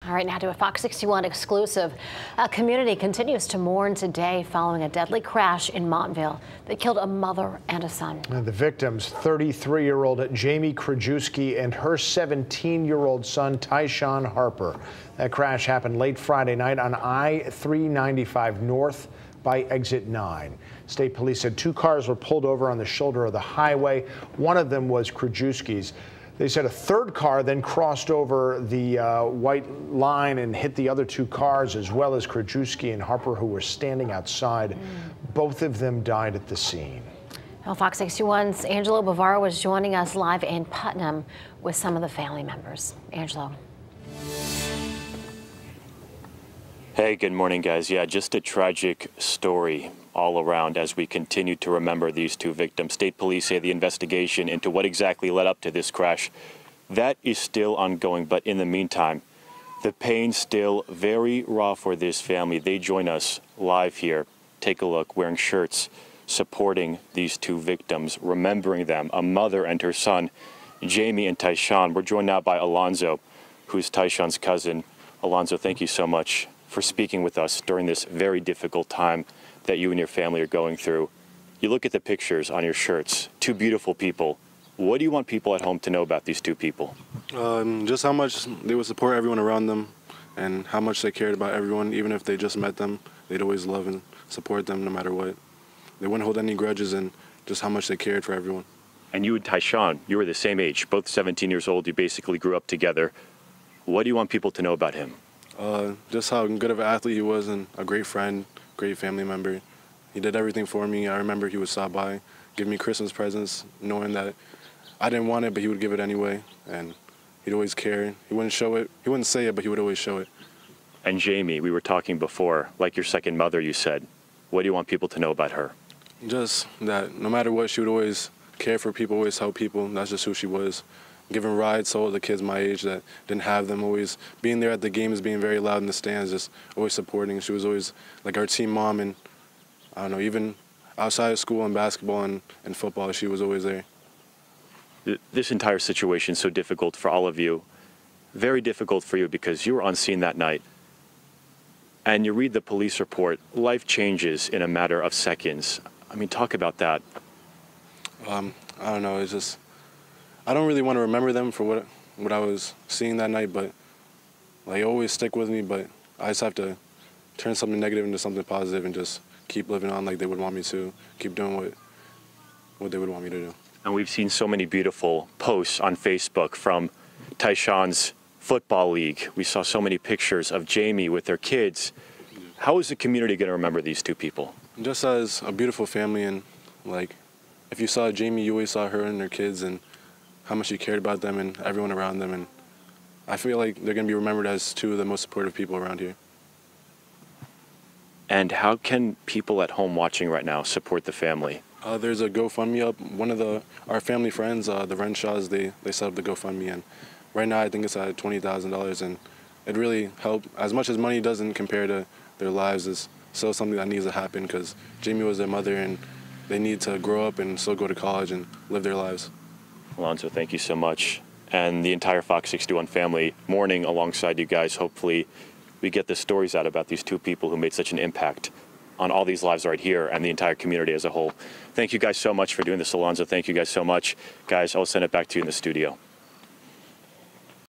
All right, now to a Fox 61 exclusive. A community continues to mourn today following a deadly crash in Montville that killed a mother and a son. And the victims, 33-year-old Jamie Krajewski and her 17-year-old son, Tyshon Harper. That crash happened late Friday night on I-395 North by exit 9. State police said 2 cars were pulled over on the shoulder of the highway. One of them was Krajewski's. They said a 3rd car then crossed over the white line and hit the other 2 cars, as well as Krajewski and Harper, who were standing outside. Both of them died at the scene. Well, Fox 61's Angelo Bavaro was joining us live in Putnam with some of the family members. Angelo. Hey, good morning, guys. Yeah, just a tragic story all around as we continue to remember these 2 victims. State police say the investigation into what exactly led up to this crash, that is still ongoing. But in the meantime, the pain still very raw for this family. They join us live here. Take a look, wearing shirts supporting these 2 victims, remembering them, a mother and her son, Jamie and Tyshon. We're joined now by Alonzo, who's Tyshon's cousin. Alonzo, thank you so much for speaking with us during this very difficult time that you and your family are going through. You look at the pictures on your shirts, 2 beautiful people. What do you want people at home to know about these 2 people? Just how much they would support everyone around them and how much they cared about everyone. Even if they just met them, they'd always love and support them no matter what. They wouldn't hold any grudges, and just how much they cared for everyone. And you and Tyshon, you were the same age, both 17 years old. You basically grew up together. What do you want people to know about him? Just how good of an athlete he was and a great friend, great family member. He did everything for me. I remember he would stop by, give me Christmas presents, knowing that I didn't want it, but he would give it anyway. And he'd always care. He wouldn't show it. He wouldn't say it, but he would always show it. And Jamie, we were talking before, like your second mother, you said. What do you want people to know about her? Just that no matter what, she would always care for people, always help people. That's just who she was. Giving rides to all the kids my age that didn't have them, always being there at the games, being very loud in the stands, just always supporting. She was always like our team mom, and I don't know, even outside of school and basketball and football, she was always there. This entire situation is so difficult for all of you, very difficult for you because you were on scene that night. And you read the police report, life changes in a matter of seconds. I mean, talk about that. I don't know, it's just, I don't really want to remember them for what I was seeing that night, but like, always stick with me. But I just have to turn something negative into something positive and just keep living on like they would want me to, keep doing what they would want me to do. And we've seen so many beautiful posts on Facebook from Tyshon's football league. We saw so many pictures of Jamie with their kids. How is the community going to remember these 2 people? Just as a beautiful family, and like, if you saw Jamie, you always saw her and her kids, and how much she cared about them and everyone around them. And I feel like they're going to be remembered as 2 of the most supportive people around here. And how can people at home watching right now support the family? There's a GoFundMe up. One of our family friends, the Renshaws, they set up the GoFundMe, and right now I think it's at $20,000, and it really helped. As much as money doesn't compare to their lives, it's still something that needs to happen because Jamie was their mother, and they need to grow up and still go to college and live their lives. Alonzo, thank you so much. And the entire Fox 61 family mourning alongside you guys. Hopefully we get the stories out about these 2 people who made such an impact on all these lives right here and the entire community as a whole. Thank you guys so much for doing this, Alonzo. Thank you guys so much. Guys, I'll send it back to you in the studio.